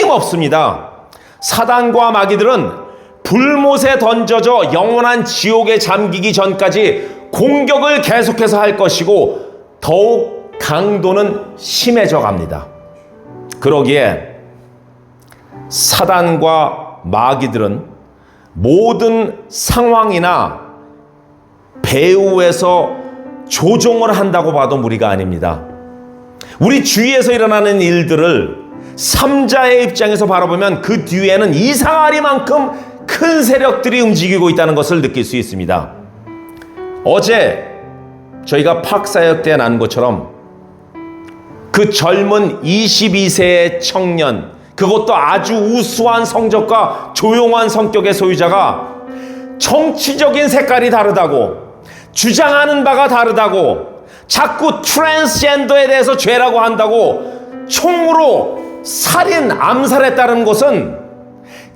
끊임없습니다. 사단과 마귀들은 불못에 던져져 영원한 지옥에 잠기기 전까지 공격을 계속해서 할 것이고 더욱 강도는 심해져 갑니다. 그러기에 사단과 마귀들은 모든 상황이나 배후에서 조종을 한다고 봐도 무리가 아닙니다. 우리 주위에서 일어나는 일들을 삼자의 입장에서 바라보면 그 뒤에는 이상하리만큼 큰 세력들이 움직이고 있다는 것을 느낄 수 있습니다. 어제 저희가 팍사역 때 난 것처럼 그 젊은 22세의 청년, 그것도 아주 우수한 성적과 조용한 성격의 소유자가 정치적인 색깔이 다르다고, 주장하는 바가 다르다고, 자꾸 트랜스젠더에 대해서 죄라고 한다고 총으로 살인, 암살했다는 것은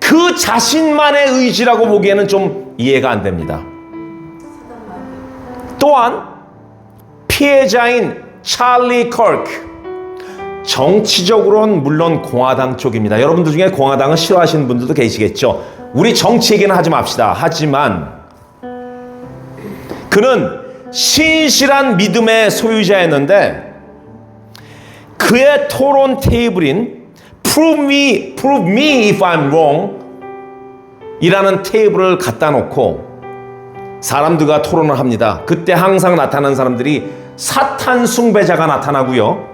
그 자신만의 의지라고 보기에는 좀 이해가 안 됩니다. 또한 피해자인 찰리 컬크, 정치적으로는 물론 공화당 쪽입니다. 여러분들 중에 공화당을 싫어하시는 분들도 계시겠죠. 우리 정치 얘기는 하지 맙시다. 하지만 그는 신실한 믿음의 소유자였는데 그의 토론 테이블인 Prove me if I'm wrong 이라는 테이블을 갖다 놓고 사람들과 토론을 합니다. 그때 항상 나타나는 사람들이 사탄 숭배자가 나타나고요.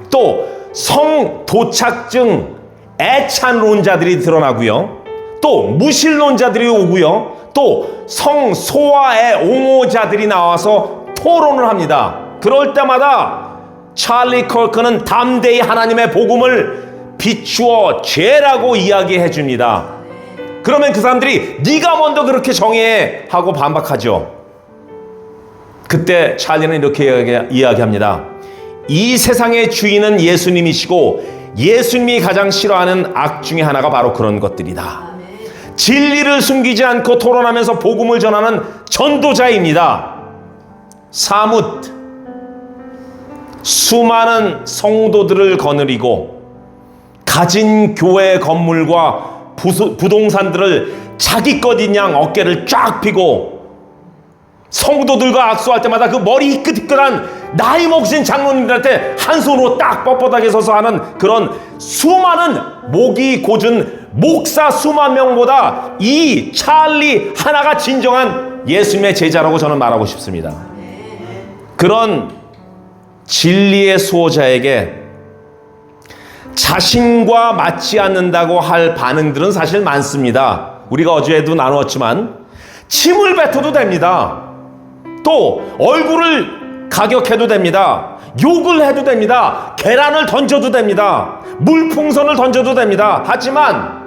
또 성도착증 애찬론자들이 드러나고요. 또 무신론자들이 오고요. 또 성소화의 옹호자들이 나와서 토론을 합니다. 그럴 때마다 찰리 컬크는 담대히 하나님의 복음을 비추어 죄라고 이야기해 줍니다. 그러면 그 사람들이 네가 먼저 그렇게 정해 하고 반박하죠. 그때 찰리는 이렇게 이야기합니다. 이 세상의 주인은 예수님이시고 예수님이 가장 싫어하는 악 중에 하나가 바로 그런 것들이다. 진리를 숨기지 않고 토론하면서 복음을 전하는 전도자입니다. 사뭇 수많은 성도들을 거느리고 가진 교회 건물과 부동산들을 자기 것인 양 어깨를 쫙 펴고 성도들과 악수할 때마다 그 머리 희끗희끗한 나이 먹으신 장로님들한테 한 손으로 딱 뻣뻣하게 서서 하는 그런 수많은 목이 고준 목사 수만 명보다 이 찰리 하나가 진정한 예수님의 제자라고 저는 말하고 싶습니다. 그런 진리의 수호자에게 자신과 맞지 않는다고 할 반응들은 사실 많습니다. 우리가 어제도 나누었지만 침을 뱉어도 됩니다. 또 얼굴을 가격해도 됩니다. 욕을 해도 됩니다. 계란을 던져도 됩니다. 물풍선을 던져도 됩니다. 하지만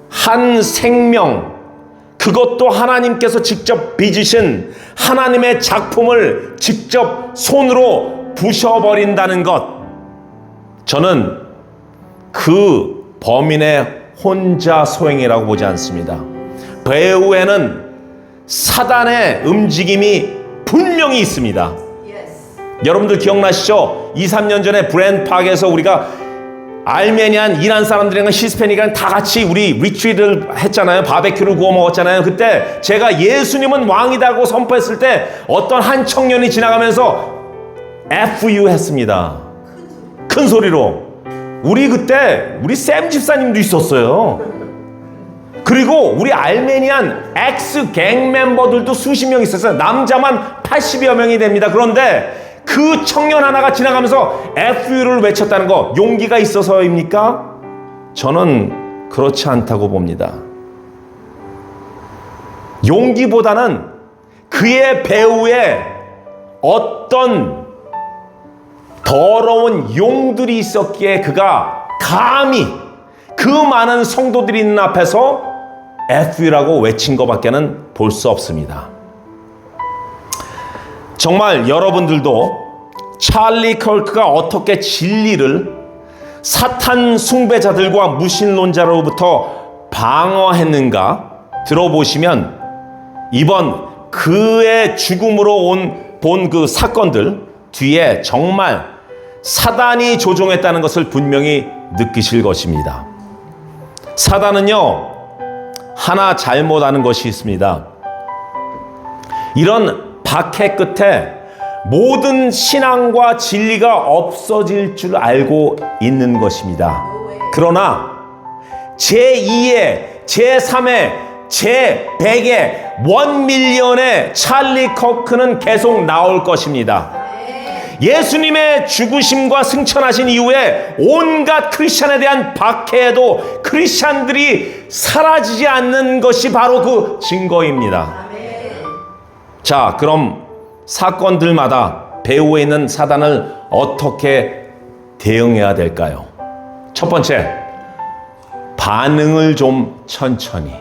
한 생명, 그것도 하나님께서 직접 빚으신 하나님의 작품을 직접 손으로 부셔버린다는 것, 저는 그 범인의 혼자 소행이라고 보지 않습니다. 배후에는 사단의 움직임이 분명히 있습니다. 여러분들 기억나시죠? 2, 3년 전에 브랜팍에서 우리가 알메니안, 이란 사람들이랑 히스패닉이랑 다 같이 우리 리트리트를 했잖아요. 바베큐를 구워 먹었잖아요. 그때 제가 예수님은 왕이다고 선포했을 때 어떤 한 청년이 지나가면서 FU 했습니다. 큰 소리로. 우리 샘 집사님도 있었어요. 그리고 우리 알메니안 엑스 갱 멤버들도 수십 명 있었어요. 남자만 80여 명이 됩니다. 그런데 그 청년 하나가 지나가면서 FU를 외쳤다는 거 용기가 있어서입니까? 저는 그렇지 않다고 봅니다. 용기보다는 그의 배후에 어떤 더러운 용들이 있었기에 그가 감히 그 많은 성도들이 있는 앞에서 FU라고 외친 것밖에는 볼 수 없습니다. 정말 여러분들도 찰리 컬크가 어떻게 진리를 사탄 숭배자들과 무신론자로부터 방어했는가 들어보시면 이번 그의 죽음으로 본 그 사건들 뒤에 정말 사단이 조종했다는 것을 분명히 느끼실 것입니다. 사단은요, 하나 잘못하는 것이 있습니다. 이런 박해 끝에 모든 신앙과 진리가 없어질 줄 알고 있는 것입니다. 그러나 제2의, 제3의, 제100의, 1밀리언의 찰리 커크는 계속 나올 것입니다. 예수님의 죽으심과 승천하신 이후에 온갖 크리스찬에 대한 박해에도 크리스찬들이 사라지지 않는 것이 바로 그 증거입니다. 자, 그럼 사건들마다 배후에 있는 사단을 어떻게 대응해야 될까요? 첫 번째, 반응을 좀 천천히.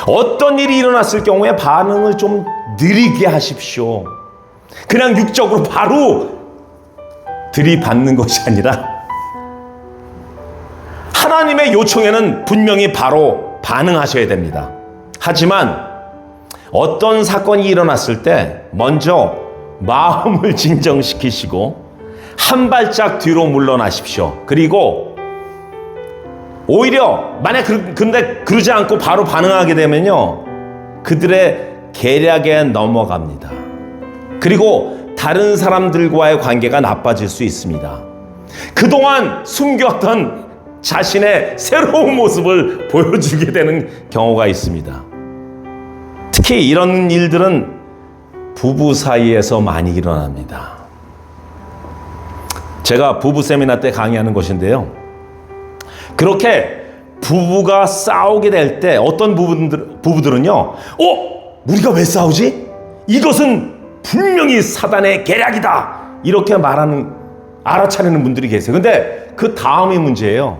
어떤 일이 일어났을 경우에 반응을 좀 느리게 하십시오. 그냥 육적으로 바로 들이받는 것이 아니라 하나님의 요청에는 분명히 바로 반응하셔야 됩니다. 하지만 어떤 사건이 일어났을 때 먼저 마음을 진정시키시고 한 발짝 뒤로 물러나십시오. 그리고 오히려 만약 근데 그러지 않고 바로 반응하게 되면요, 그들의 계략에 넘어갑니다. 그리고 다른 사람들과의 관계가 나빠질 수 있습니다. 그동안 숨겼던 자신의 새로운 모습을 보여주게 되는 경우가 있습니다. 특히 이런 일들은 부부 사이에서 많이 일어납니다. 제가 부부 세미나 때 강의하는 것인데요, 그렇게 부부가 싸우게 될 때 어떤 부부들은요, 우리가 왜 싸우지? 이것은 분명히 사단의 계략이다, 이렇게 알아차리는 분들이 계세요. 근데 그 다음이 문제예요.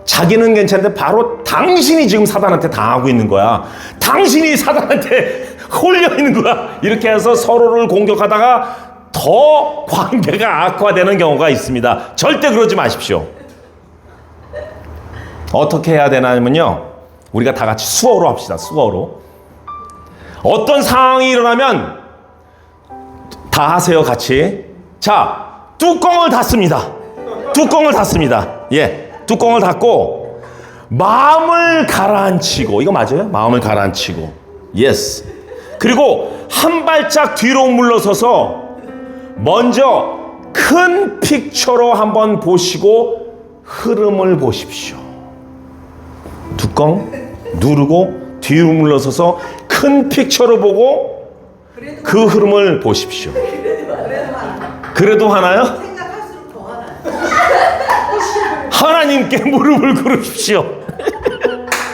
자기는 괜찮은데 바로 당신이 지금 사단한테 당하고 있는 거야. 당신이 사단한테 홀려 있는 거야. 이렇게 해서 서로를 공격하다가 더 관계가 악화되는 경우가 있습니다. 절대 그러지 마십시오. 어떻게 해야 되냐면요, 우리가 다 같이 수어로 합시다. 수어로. 어떤 상황이 일어나면 다 하세요, 같이. 자, 뚜껑을 닫습니다. 뚜껑을 닫습니다. 예, 뚜껑을 닫고 마음을 가라앉히고, 이거 맞아요? 마음을 가라앉히고, 예스. 그리고 한 발짝 뒤로 물러서서 먼저 큰 픽처로 한번 보시고 흐름을 보십시오. 뚜껑 누르고 뒤로 물러서서 큰 픽처로 보고 그 흐름을 보십시오. 그래도 하나요? 생각할수록 더 하나요. 하나님께 무릎을 꿇으십시오.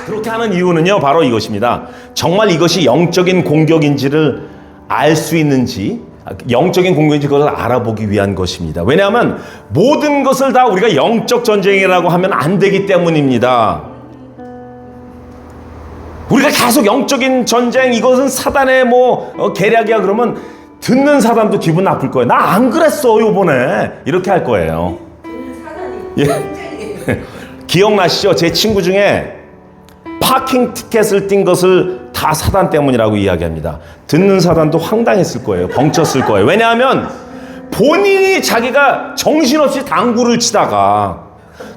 그렇게 하는 이유는요, 바로 이것입니다. 정말 이것이 영적인 공격인지를 알 수 있는지, 영적인 공격인지 그것을 알아보기 위한 것입니다. 왜냐하면 모든 것을 다 우리가 영적 전쟁이라고 하면 안 되기 때문입니다. 우리가 계속 영적인 전쟁, 이것은 사단의 계략이야 그러면 듣는 사람도 기분 나쁠 거예요. 나 안 그랬어 요번에, 이렇게 할 거예요. 예. 기억나시죠? 제 친구 중에 파킹 티켓을 띈 것을 다 사단 때문이라고 이야기합니다. 듣는 사단도 황당했을 거예요. 벙쳤을 거예요. 왜냐하면 본인이 자기가 정신없이 당구를 치다가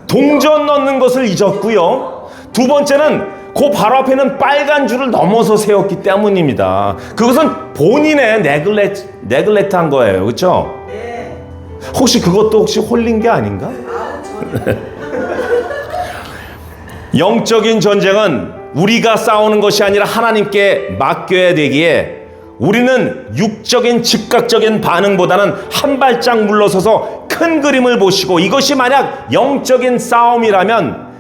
동전 넣는 것을 잊었고요, 두 번째는 그 바로 앞에 있는 빨간 줄을 넘어서 세웠기 때문입니다. 그것은 본인의 네글렉트한 거예요. 그렇죠? 네. 혹시 그것도 홀린 게 아닌가? 영적인 전쟁은 우리가 싸우는 것이 아니라 하나님께 맡겨야 되기에 우리는 육적인 즉각적인 반응보다는 한 발짝 물러서서 큰 그림을 보시고, 이것이 만약 영적인 싸움이라면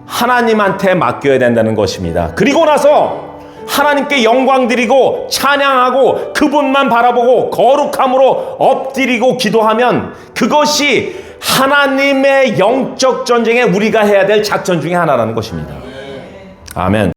하나님한테 맡겨야 된다는 것입니다. 그리고 나서 하나님께 영광 드리고 찬양하고 그분만 바라보고 거룩함으로 엎드리고 기도하면 그것이 하나님의 영적 전쟁에 우리가 해야 될 작전 중에 하나라는 것입니다. 아멘.